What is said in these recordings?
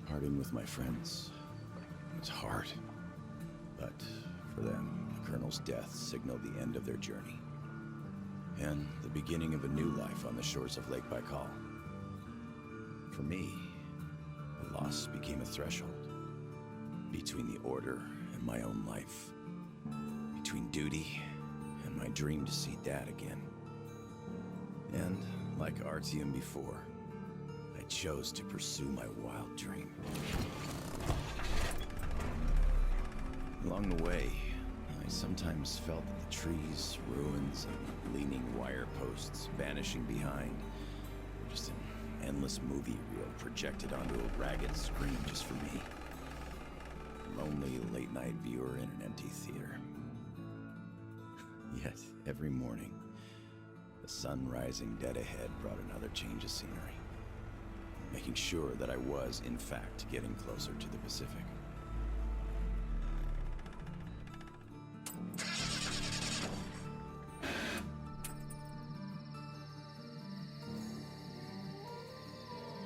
Parting with my friends was hard, but for them, the Colonel's death signaled the end of their journey, and the beginning of a new life on the shores of Lake Baikal. For me, the loss became a threshold between the Order and my own life, between duty and my dream to see Dad again. And like Artyom before, I chose to pursue my wild dream. Along the way, I sometimes felt that the trees, ruins, and leaning wire posts vanishing behind were just an endless movie reel projected onto a ragged screen just for me. A lonely late-night viewer in an empty theater. Yet, every morning, the sun rising dead ahead brought another change of scenery, making sure that I was, in fact, getting closer to the Pacific.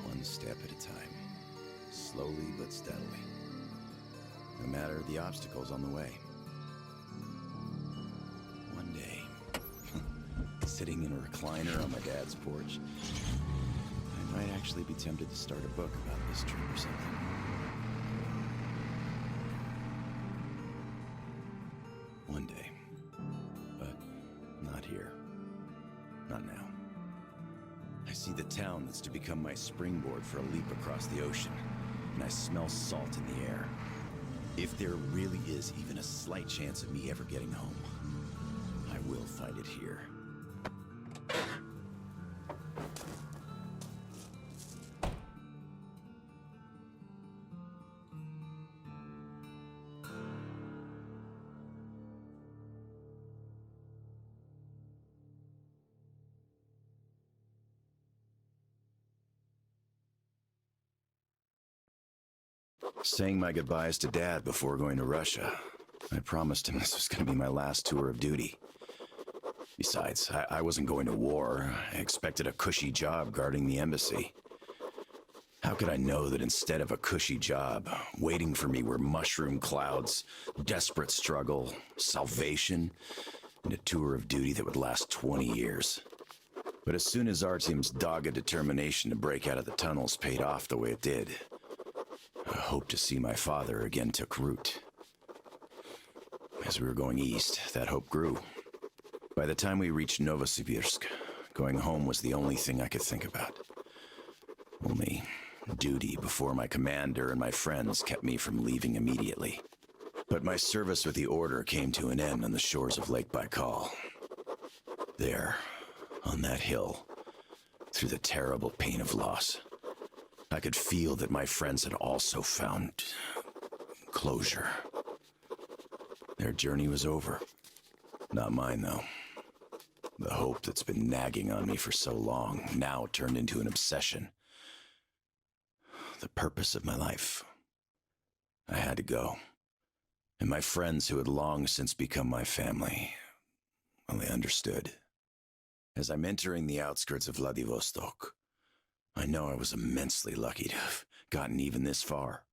One step at a time, slowly but steadily, no matter the obstacles on the way. One day, sitting in a recliner on my dad's porch, I might actually be tempted to start a book about this trip or something. One day. But not here. Not now. I see the town that's to become my springboard for a leap across the ocean, and I smell salt in the air. If there really is even a slight chance of me ever getting home, I will find it here. Saying my goodbyes to Dad before going to Russia, I promised him this was going to be my last tour of duty. Besides, I wasn't going to war. I expected a cushy job guarding the embassy. How could I know that instead of a cushy job, waiting for me were mushroom clouds, desperate struggle, salvation, and a tour of duty that would last 20 years? But as soon as Artyom's dogged determination to break out of the tunnels paid off the way it did, a hope to see my father again took root. As we were going east, that hope grew. By the time we reached Novosibirsk, going home was the only thing I could think about. Only duty before my commander and my friends kept me from leaving immediately. But my service with the Order came to an end on the shores of Lake Baikal. There, on that hill, through the terrible pain of loss, I could feel that my friends had also found closure. Their journey was over. Not mine, though. The hope that's been nagging on me for so long now turned into an obsession. The purpose of my life. I had to go. And my friends who had long since become my family, well, they understood. As I'm entering the outskirts of Vladivostok, I know I was immensely lucky to have gotten even this far.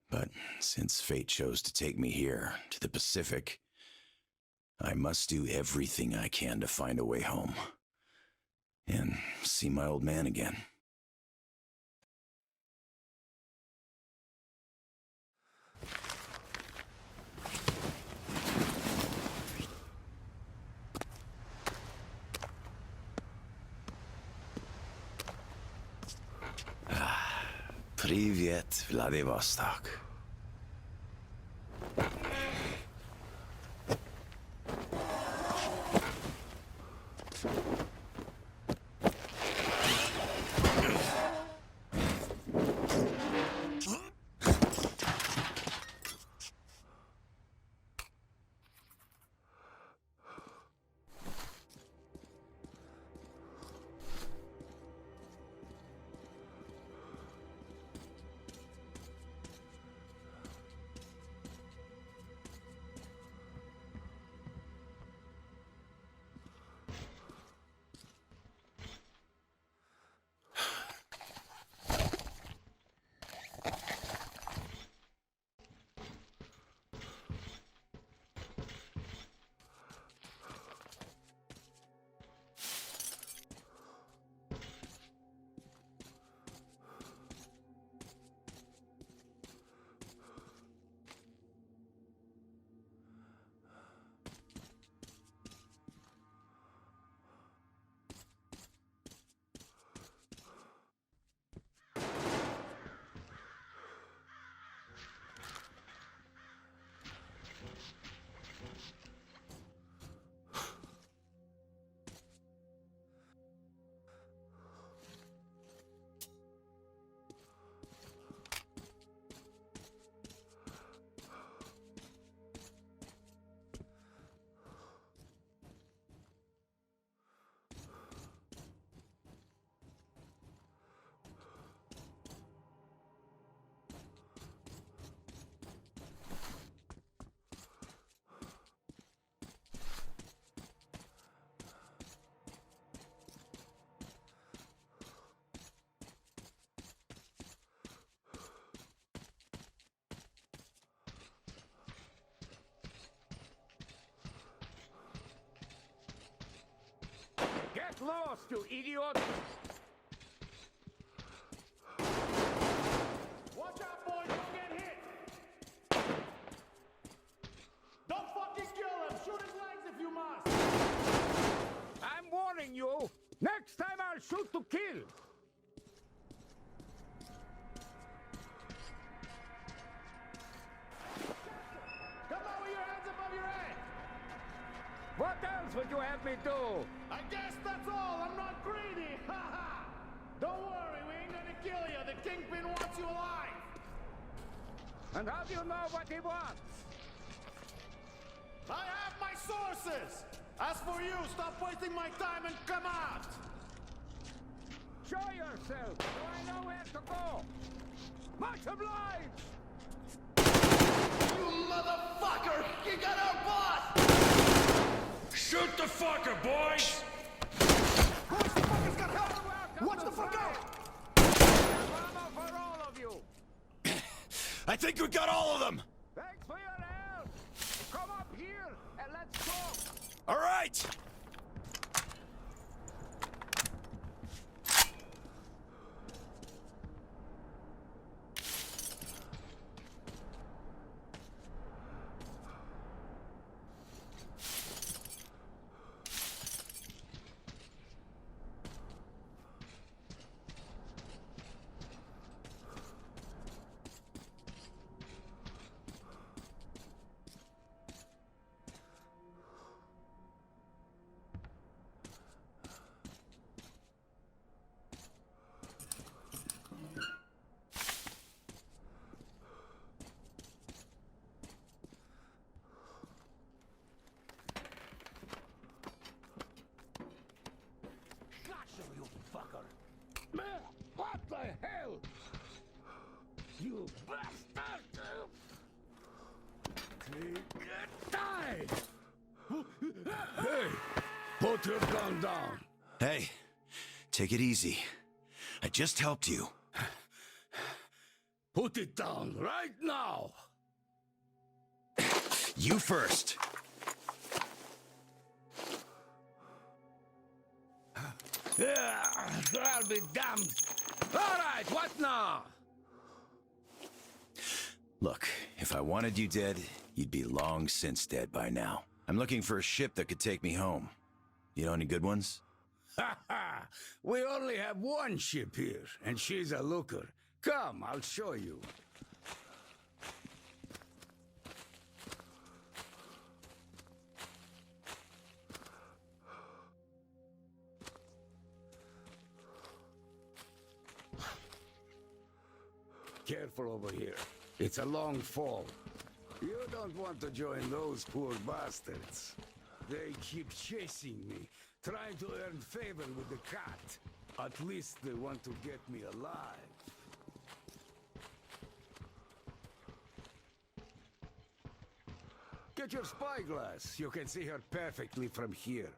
But since fate chose to take me here, to the Pacific, I must do everything I can to find a way home. And see my old man again. Привет, Vladivostok. lost, you idiot! Watch out, boys! Don't get hit! Don't fucking kill him! Shoot his legs if you must! I'm warning you! Next time I'll shoot to kill! Come on with your hands above your head! What else would you have me do? I guess that's all! I'm not greedy! Ha ha! Don't worry, we ain't gonna kill you! The Kingpin wants you alive! And how do you know what he wants? I have my sources! As for you, stop wasting my time and come out! Show yourself, so I know where to go! Much obliged! You motherfucker! You got our boss! Shoot the fucker, boys! Boys, the fucker's got help! Watch the fuck out! Bravo for all of you! I think we got all of them! Thanks for your help! Come up here and let's talk! All right! You fucker! What the hell? You bastard! Die! Hey! Put your gun down! Hey, take it easy. I just helped you. Put it down right now! You first. I'll be damned! Alright, what now? Look, if I wanted you dead, you'd be long since dead by now. I'm looking for a ship that could take me home. You know any good ones? Ha ha! We only have one ship here, and she's a looker. Come, I'll show you. Careful over here. It's a long fall. You don't want to join those poor bastards. They keep chasing me, trying to earn favor with the cat. At least they want to get me alive. Get your spyglass. You can see her perfectly from here.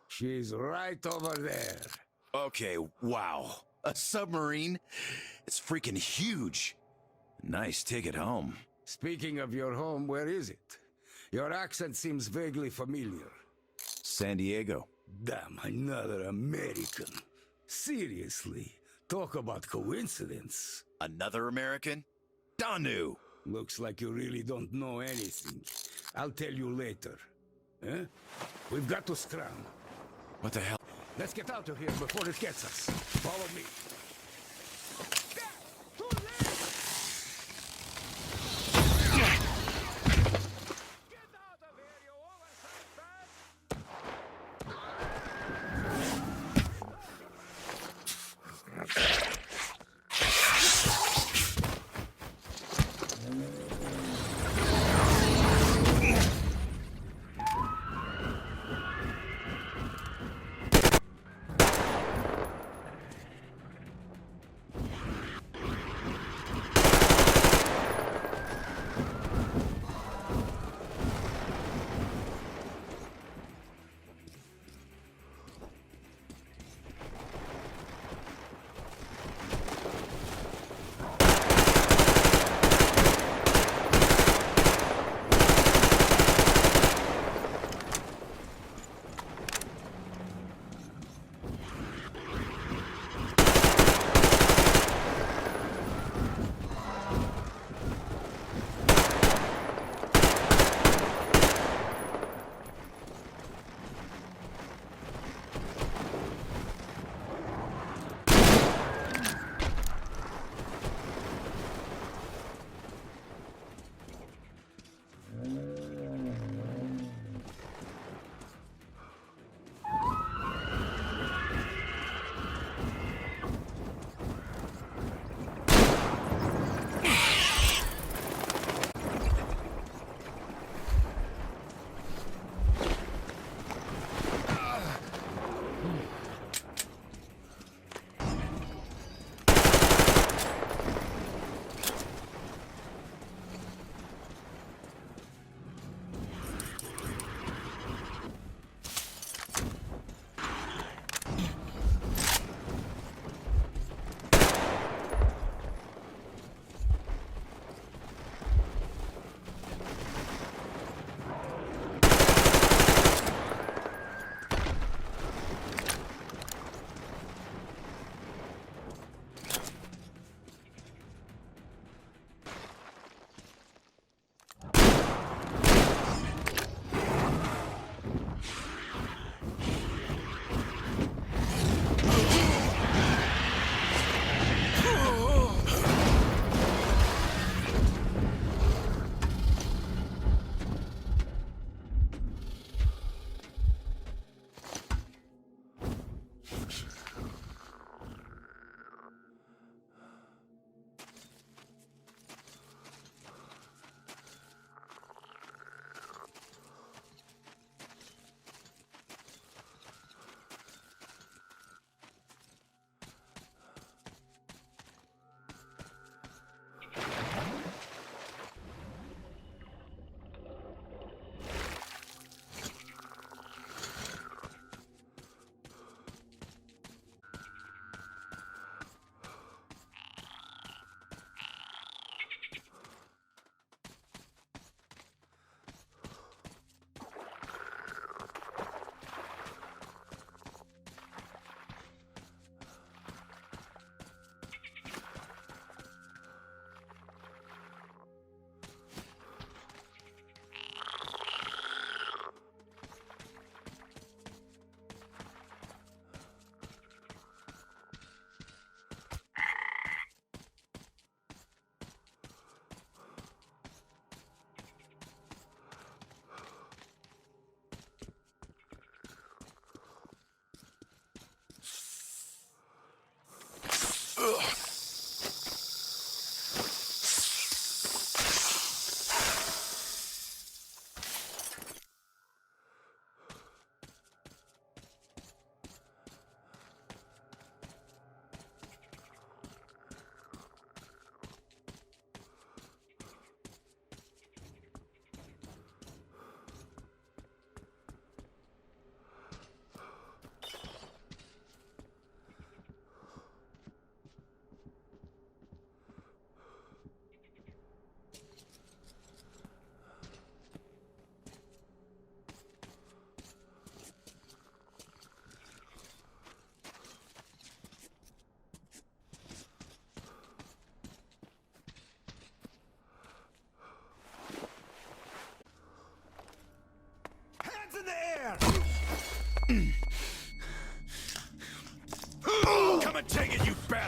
She's right over there. Okay, wow. A submarine? It's freaking huge. Nice ticket home. Speaking of your home, where is it? Your accent seems vaguely familiar. San Diego. Damn, another American. Seriously, talk about coincidence. Another American? Danu! Looks like you really don't know anything. I'll tell you later. Huh? We've got to scram. What the hell? Let's get out of here before it gets us. Follow me.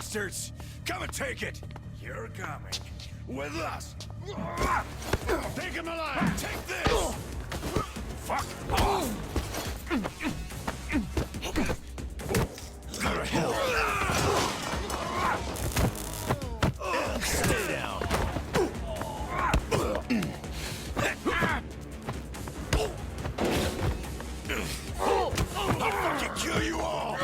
bastards! Come and take it! You're coming with us! Take him alive! Take this! Fuck off! Go to hell. Stay down. I'll fucking kill you all!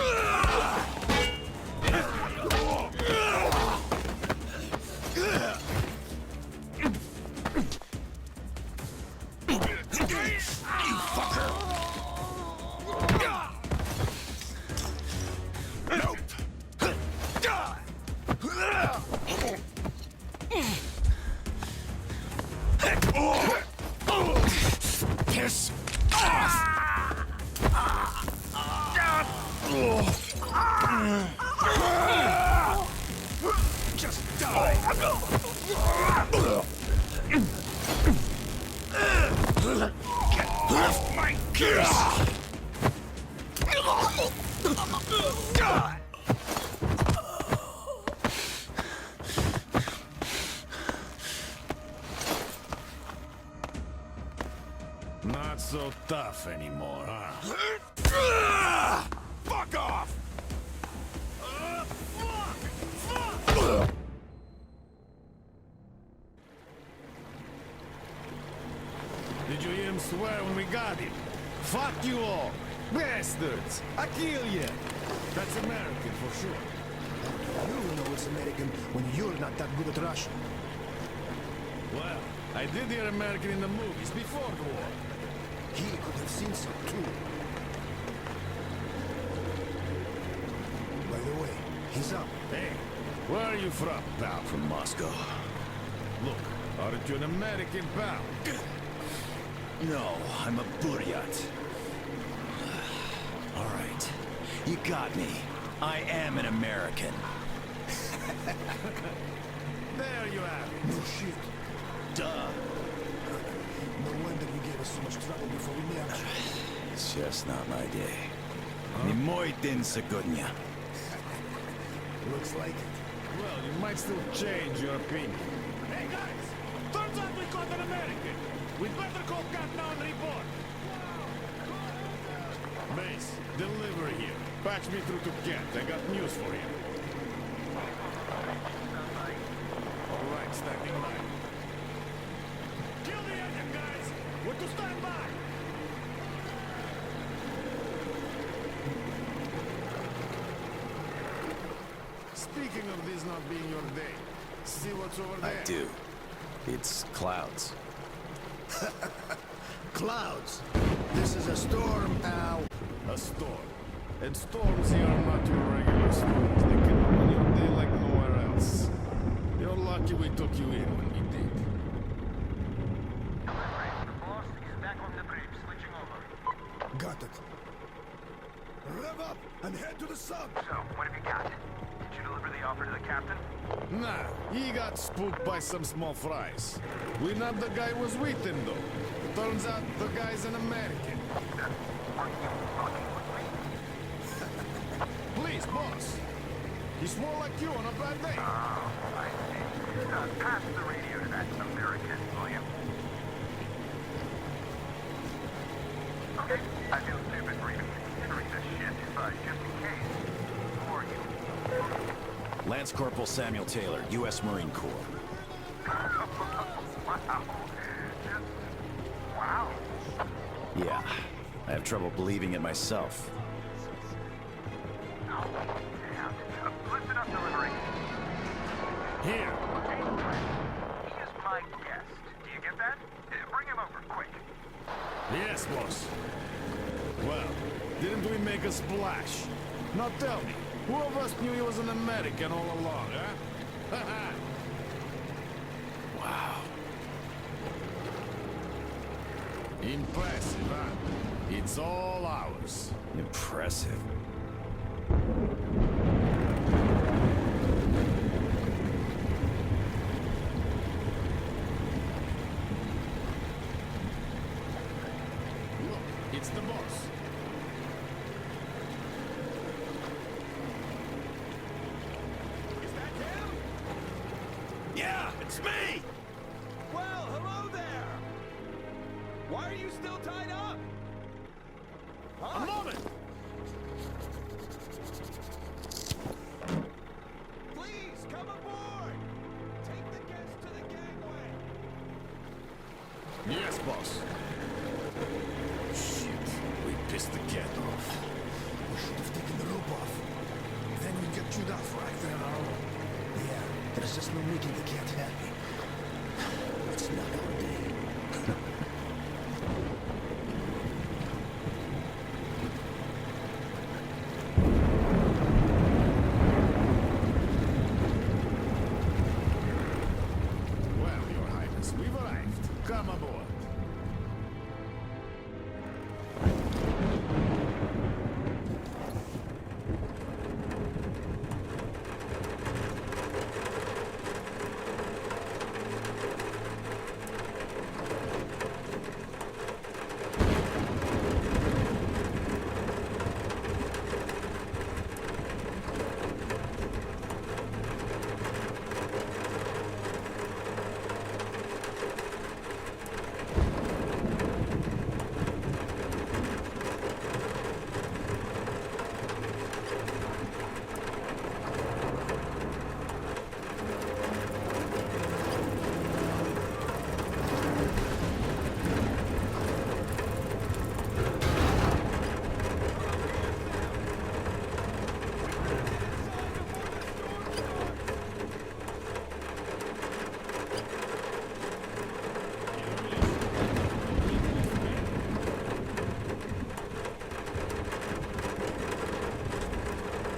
You fucker! Nope! Piss off! Just die! Get off my kiss! Not so tough anymore, huh? Fuck off! Did you hear him swear when we got him? Fuck you all! Bastards! I kill you! That's American for sure. You know it's American when you're not that good at Russian. Well, I did hear American in the movies before the war. He could have seen some too. By the way, he's up. Hey, where are you from, pal? From Moscow. Look, aren't you an American, pal? No, I'm a Buryat. All right, you got me. I am an American. There you have it. No shit. Duh. No wonder you gave us so much trouble before we met. It's just not my day. Не мой день сегодня. Looks like it. Well, you might still change your opinion. Hey guys! Turns out we caught an American! We'd better call Cat now and report! Base, deliver here. Patch me through to Kent. I got news for you. All right, standing by. Kill the engine, guys! We're to stand by! Speaking of this not being your day, see what's over there? I do. It's clouds. Clouds. This is a storm, pal. A storm. And storms here are not your regular storms. They can ruin your day like nowhere else. You're lucky we took you in when we did. Boss is back on the bridge, switching over. Got it. Rev up and head to the sub. So, what have you got? Did you deliver the offer to the captain? Nah, he got spooked by some small fries. We nabbed the guy who was with him, though. Turns out the guy's an American. Are you fucking with me? Please, boss. He swore like you on a bad day. Oh, I see. Pass the radio to that American, will you? Okay, I feel stupid for even considering this shit, but just in case, who are you? Lance Corporal Samuel Taylor, U.S. Marine Corps. Wow. Just... wow. Yeah, I have trouble believing it myself. Oh, damn. Listen up, delivery. Here. He is my guest. Do you get that? Bring him over, quick. Yes, boss. Well, didn't we make a splash? Now tell me, who of us knew he was an American all along, huh? Wow. Impressive, huh? It's all ours. Impressive. Look, it's the boss. Why are you still tied up? A moment! Please, come aboard! Take the guests to the gangway! Yes, boss. Shit, we pissed the cat off. We should have taken the rope off. Then we get chewed off right there on our own. Yeah, there's just no making the cat happy. It's not our day. Well, Your Highness, we've arrived. Come aboard.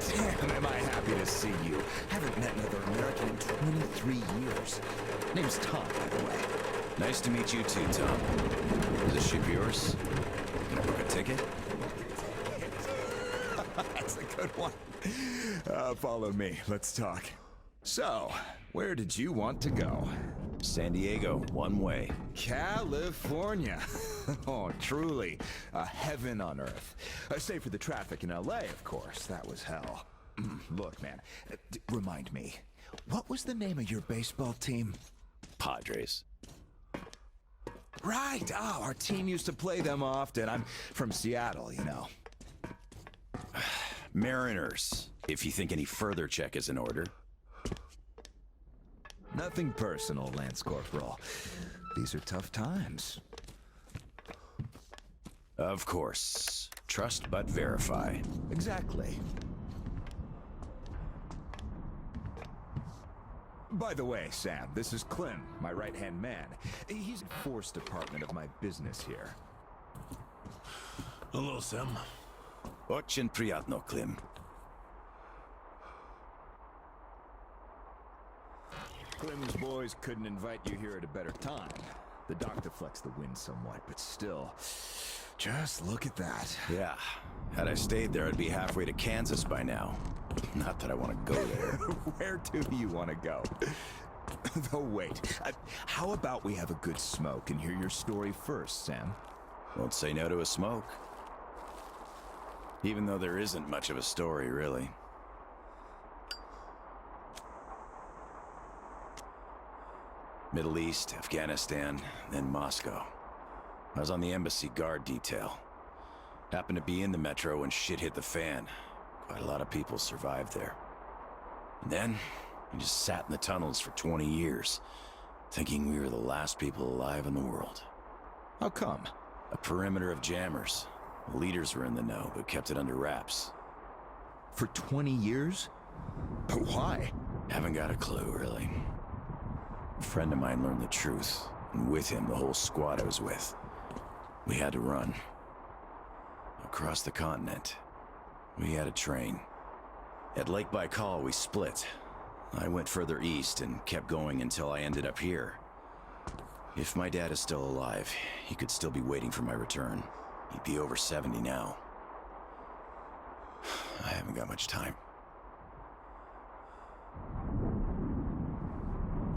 Damn, am I happy to see you. Haven't met another American in 23 years. Name's Tom, by the way. Nice to meet you too, Tom. Is this ship yours? Can I book a ticket? That's a good one. Follow me. Let's talk. So, where did you want to go? San Diego, one way. California. Oh, truly a heaven on earth. Save for the traffic in LA, of course. That was hell. Look, man, remind me, what was the name of your baseball team? Padres. Right. Oh, our team used to play them often. I'm from Seattle, you know. Mariners. If you think any further check is in order. Nothing personal, Lance Corporal. These are tough times. Of course. Trust but verify. Exactly. By the way, Sam, this is Clem, my right-hand man. He's the force department of my business here. Hello, Sam. Очень приятно, Klim. Clem's boys couldn't invite you here at a better time. The dock deflects the wind somewhat, but still, just look at that. Yeah. Had I stayed there, I'd be halfway to Kansas by now. Not that I want to go there. Where do you want to go? Though wait, how about we have a good smoke and hear your story first, Sam? Won't say no to a smoke. Even though there isn't much of a story, really. Middle East, Afghanistan, then Moscow. I was on the embassy guard detail. Happened to be in the metro when shit hit the fan. Quite a lot of people survived there. And then, we just sat in the tunnels for 20 years, thinking we were the last people alive in the world. How come? A perimeter of jammers. The leaders were in the know, but kept it under wraps. For 20 years? But why? Haven't got a clue, really. A friend of mine learned the truth, and with him, the whole squad I was with. We had to run. Across the continent. We had a train. At Lake Baikal, we split. I went further east and kept going until I ended up here. If my dad is still alive, he could still be waiting for my return. He'd be over 70 now. I haven't got much time.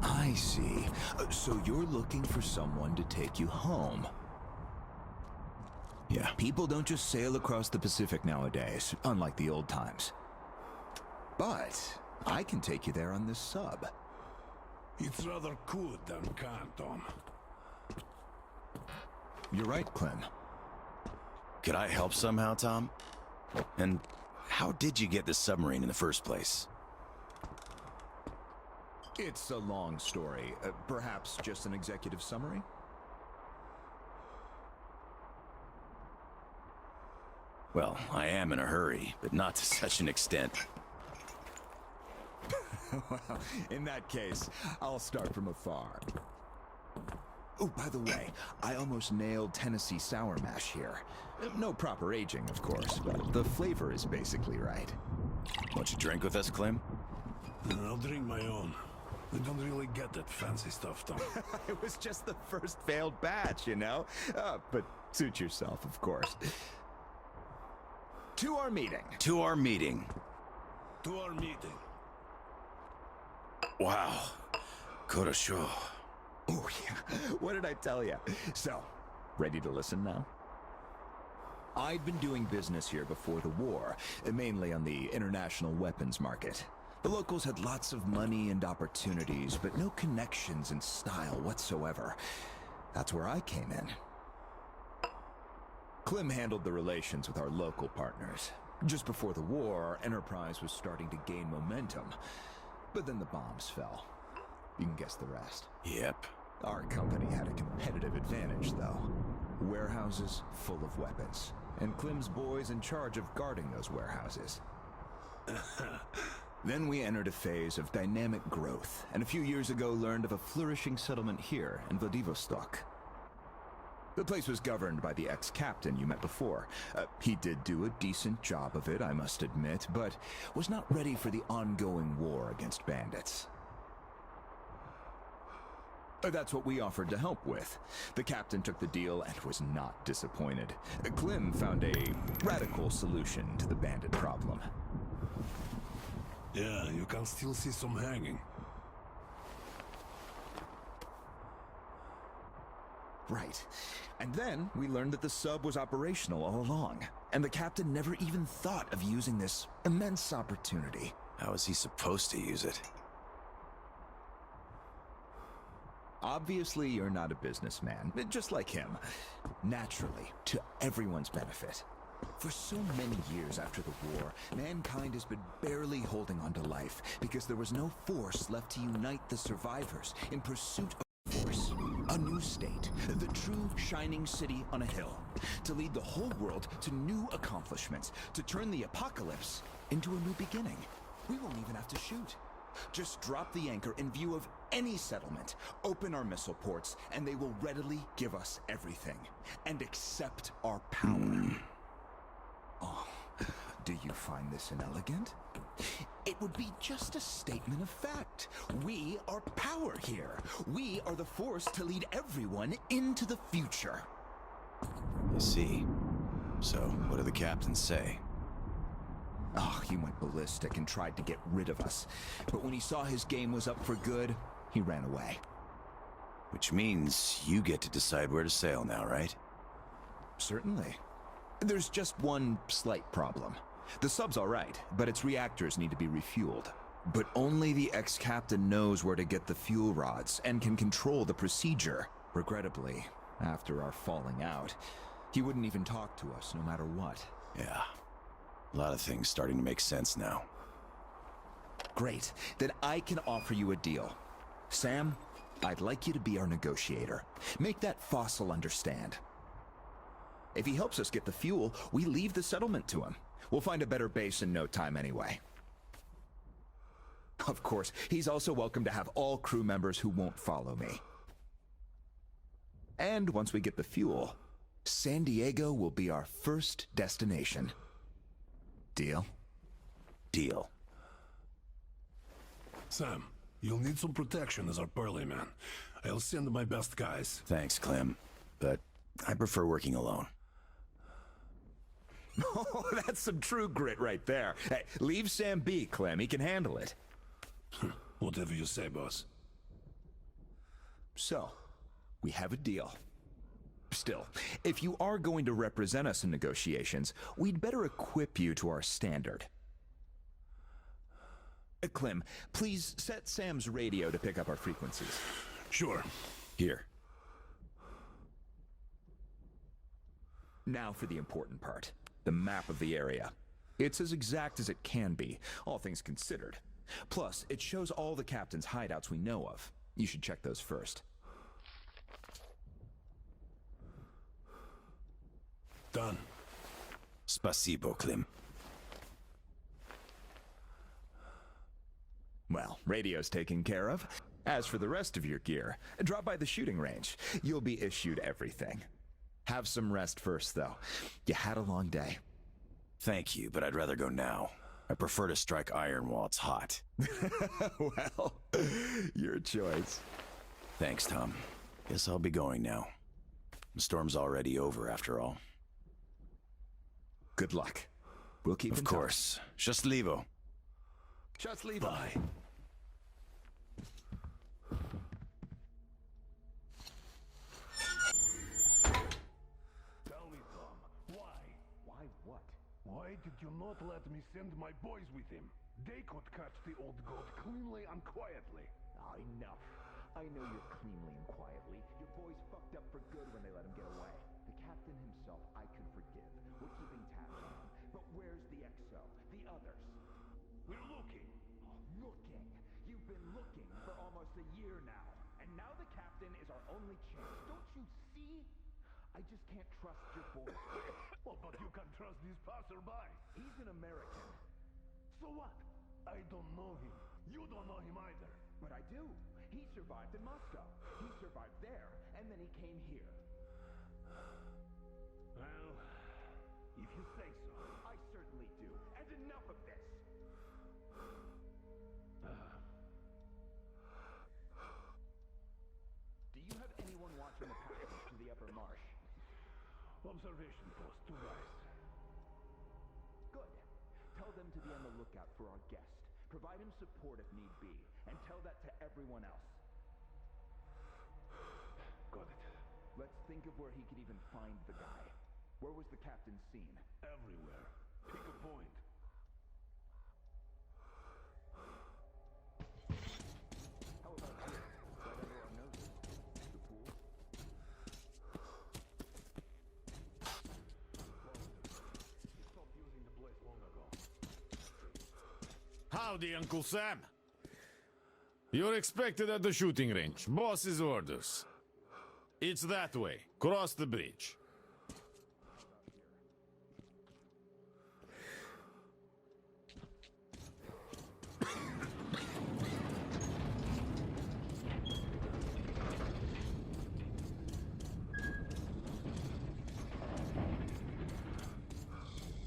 I see. So you're looking for someone to take you home. Yeah. People don't just sail across the Pacific nowadays, unlike the old times. But I can take you there on this sub. It's rather cool down Canton. You're right, Clem. Could I help somehow, Tom? And how did you get this submarine in the first place? It's a long story. Perhaps just an executive summary? Well, I am in a hurry, but not to such an extent. Well, in that case, I'll start from afar. Oh, by the way, I almost nailed Tennessee sour mash here. No proper aging, of course, but the flavor is basically right. Won't you drink with us, Clem? I'll drink my own. We don't really get that fancy stuff, Tom. It was just the first failed batch, you know? But suit yourself, of course. To our meeting. To our meeting. To our meeting. Wow. Korosho. Oh, yeah. What did I tell you? So, ready to listen now? I'd been doing business here before the war, mainly on the international weapons market. The locals had lots of money and opportunities, but no connections and style whatsoever. That's where I came in. Clem handled the relations with our local partners. Just before the war, our enterprise was starting to gain momentum. But then the bombs fell. You can guess the rest. Yep. Our company had a competitive advantage, though. Warehouses full of weapons, and Clem's boys in charge of guarding those warehouses. Then we entered a phase of dynamic growth, and a few years ago learned of a flourishing settlement here in Vladivostok. The place was governed by the ex-captain you met before. He did do a decent job of it, I must admit, but was not ready for the ongoing war against bandits. That's what we offered to help with. The captain took the deal and was not disappointed. Clem found a radical solution to the bandit problem. Yeah, you can still see some hanging. Right. And then we learned that the sub was operational all along, and the captain never even thought of using this immense opportunity. How is he supposed to use it? Obviously, you're not a businessman, just like him. Naturally, to everyone's benefit. For so many years after the war, mankind has been barely holding on to life because there was no force left to unite the survivors in pursuit of force. A new state, the true shining city on a hill, to lead the whole world to new accomplishments, to turn the apocalypse into a new beginning. We won't even have to shoot. Just drop the anchor in view of any settlement, open our missile ports, and they will readily give us everything, and accept our power. Oh, do you find this inelegant? It would be just a statement of fact. We are power here. We are the force to lead everyone into the future. I see. So, what do the captains say? Oh, he went ballistic and tried to get rid of us. But when he saw his game was up for good, he ran away. Which means you get to decide where to sail now, right? Certainly. There's just one slight problem. The sub's all right, but its reactors need to be refueled. But only the ex-captain knows where to get the fuel rods and can control the procedure. Regrettably, after our falling out, he wouldn't even talk to us no matter what. Yeah. A lot of things starting to make sense now. Great. Then I can offer you a deal. Sam, I'd like you to be our negotiator. Make that fossil understand. If he helps us get the fuel, we leave the settlement to him. We'll find a better base in no time anyway. Of course, he's also welcome to have all crew members who won't follow me. And once we get the fuel, San Diego will be our first destination. Deal? Deal. Sam, you'll need some protection as our Pearly man. I'll send my best guys. Thanks, Clem. But I prefer working alone. Oh, that's some true grit right there. Hey, leave Sam be, Clem. He can handle it. Whatever you say, boss. So, we have a deal. Still, if you are going to represent us in negotiations, we'd better equip you to our standard. Clem, please set Sam's radio to pick up our frequencies. Sure. Here. Now for the important part. The map of the area. It's as exact as it can be, all things considered. Plus, it shows all the captain's hideouts we know of. You should check those first. Done. Spasibo, Klim. Well, radio's taken care of. As for the rest of your gear, drop by the shooting range. You'll be issued everything. Have some rest first, though. You had a long day. Thank you, but I'd rather go now. I prefer to strike iron while it's hot. Well, your choice. Thanks, Tom. Guess I'll be going now. The storm's already over, after all. Good luck. We'll keep in Of touch. course. Счастливо. Just leave. Bye. Tell me, Tom, why? Why what? Why did you not let me send my boys with him? They could catch the old goat cleanly and quietly. Oh, enough. I know you're cleanly and quietly. Your boys fucked up for good when they let him get away. The captain himself I could forgive. We're keeping tabs on him. But where's the XO? The others? We're looking. Looking. You've been looking for almost a year now. And now the captain is our only chance. Don't you see? I just can't trust your boys. Well, but you can trust this passerby. He's an American. So what? I don't know him. You don't know him either. But I do. He survived in Moscow. He survived there, and then he came here. Well, if you say so. I certainly do. And enough of this. Do you have anyone watching the passage to the upper marsh? Observation post, 2 guys. Good. Tell them to be on the lookout for our guest. Provide him support if need be, and tell that to everyone else. Got it. Let's think of where he could even find the guy. Where was the captain seen? Everywhere. Pick a point. How about here? Right under our noses. The pool? He stopped using the place long ago. Howdy, Uncle Sam. You're expected at the shooting range. Boss's orders. It's that way. Cross the bridge.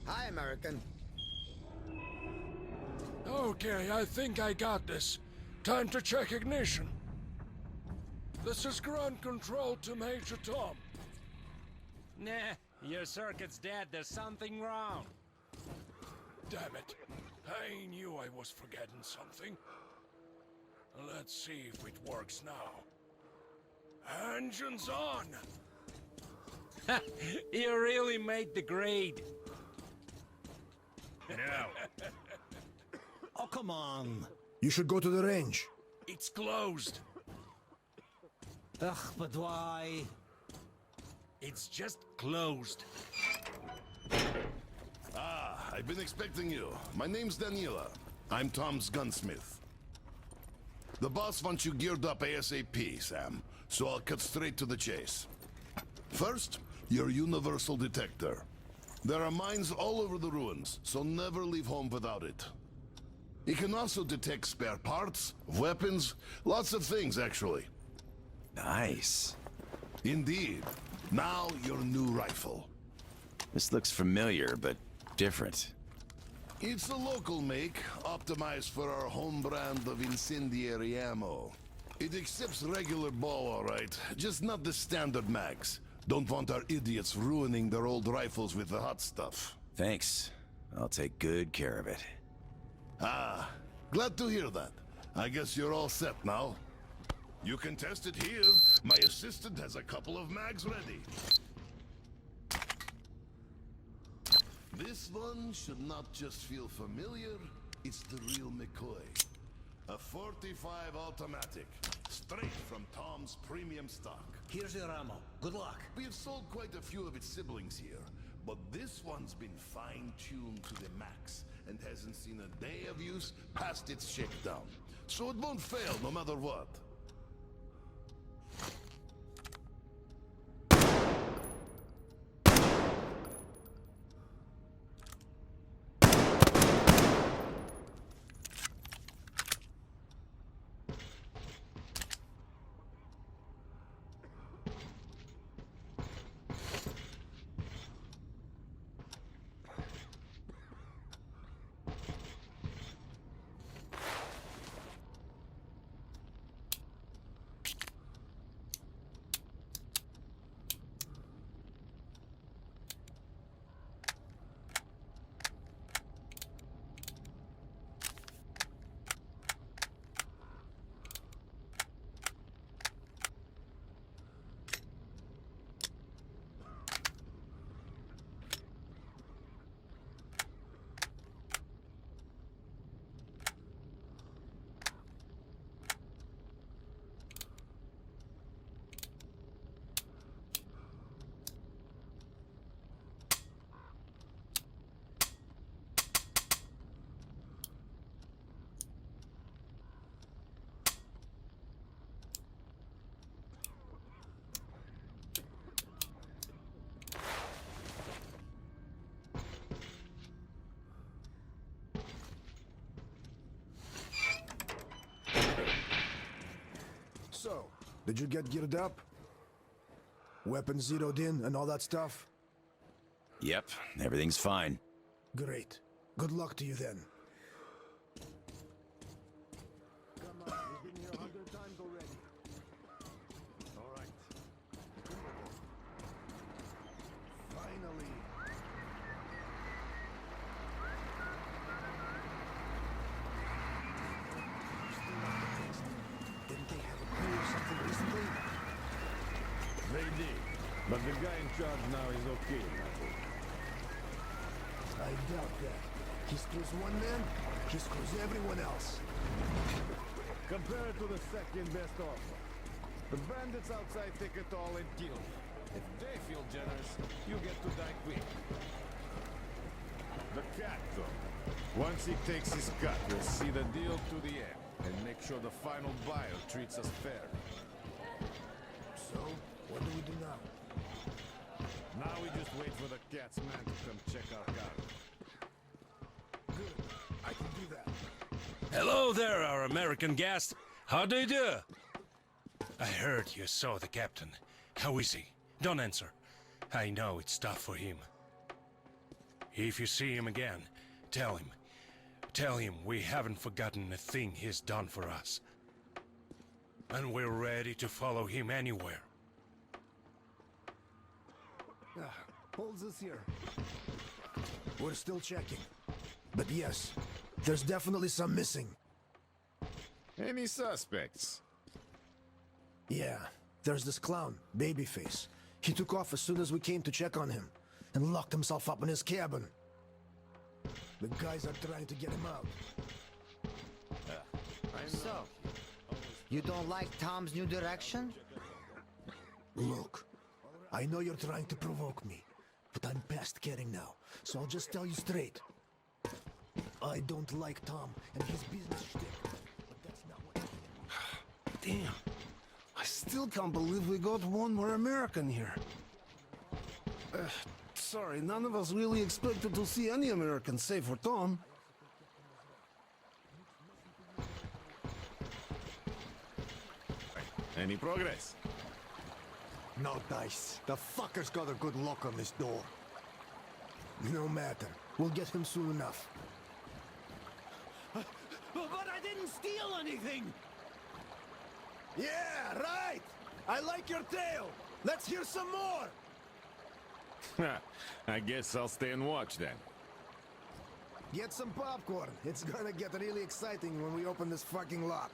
Hi, American. Okay, I think I got this. Time to check ignition. This is ground control to Major Tom. Nah, your circuit's dead. There's something wrong. Damn it. I knew I was forgetting something. Let's see if it works now. Engines on! You really made the grade. Now. Oh, come on. You should go to the range. It's closed. Ugh, but why? It's just closed. Ah, I've been expecting you. My name's Danila. I'm Tom's gunsmith. The boss wants you geared up ASAP, Sam, so I'll cut straight to the chase. First, your universal detector. There are mines all over the ruins, so never leave home without it. It can also detect spare parts, weapons, lots of things, actually. Nice. Indeed. Now, your new rifle. This looks familiar, but different. It's a local make, optimized for our home brand of incendiary ammo. It accepts regular ball, all right, just not the standard mags. Don't want our idiots ruining their old rifles with the hot stuff. Thanks. I'll take good care of it. Ah, glad to hear that. I guess you're all set now. You can test it here. My assistant has a couple of mags ready. This one should not just feel familiar, it's the real McCoy. A .45 automatic, straight from Tom's premium stock. Here's your ammo. Good luck. We have sold quite a few of its siblings here, but this one's been fine-tuned to the max and hasn't seen a day of use past its shakedown. So it won't fail no matter what. So, did you get geared up? Weapons zeroed in and all that stuff? Yep, everything's fine. Great. Good luck to you then. Come on, we've been here 100 times already. All right. Finally. Didn't they have a coup or something recently? They did. But the guy in charge now is okay. I doubt that. He screws one man, he screws everyone else. Compare it to the second best offer. The bandits outside take it all and kill you. If they feel generous, you get to die quick. The cat, though. Once he takes his cut, we'll see the deal to the end and make sure the final buyer treats us fairly. So, what do we do now? Now we just wait for the cat's man to come check our cargo. Good. I can do that. Hello there, our American guest. How do you do? I heard you saw the captain. How is he? Don't answer. I know it's tough for him. If you see him again, tell him. Tell him we haven't forgotten a thing he's done for us. And we're ready to follow him anywhere. Holds us here. We're still checking. But yes, there's definitely some missing. Any suspects? Yeah, there's this clown, Babyface. He took off as soon as we came to check on him, and locked himself up in his cabin. The guys are trying to get him out. So, you don't like Tom's new direction? Look, I know you're trying to provoke me, but I'm past caring now, so I'll just tell you straight. I don't like Tom and his business shtick, but that's not what Damn. I still can't believe we got one more American here. Sorry, none of us really expected to see any Americans save for Tom. Any progress? No dice. The fucker's got a good lock on this door. No matter. We'll get him soon enough. But I didn't steal anything! Yeah, right! I like your tale! Let's hear some more! I guess I'll stay and watch then. Get some popcorn. It's gonna get really exciting when we open this fucking lock.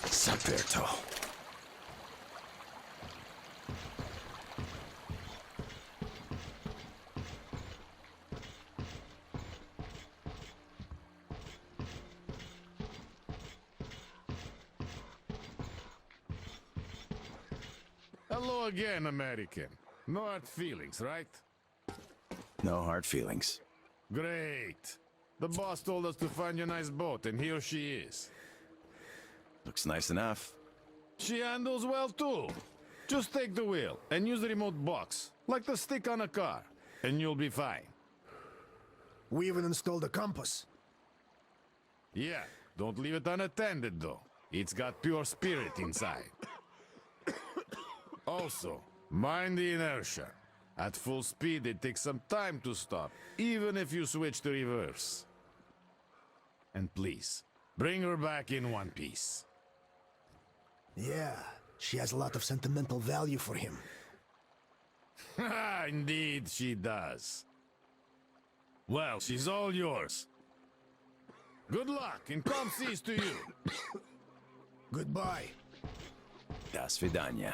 Sanberto. Hello again, American. No hard feelings, right? No hard feelings. Great. The boss told us to find you a nice boat, and here she is. Looks nice enough. She handles well, too. Just take the wheel and use the remote box, like the stick on a car, and you'll be fine. We even installed a compass. Yeah, don't leave it unattended, though. It's got pure spirit inside. Also, mind the inertia. At full speed, it takes some time to stop, even if you switch to reverse. And please, bring her back in one piece. Yeah, she has a lot of sentimental value for him. Indeed, she does. Well, she's all yours. Good luck and calm seas to you. Goodbye. До свидания.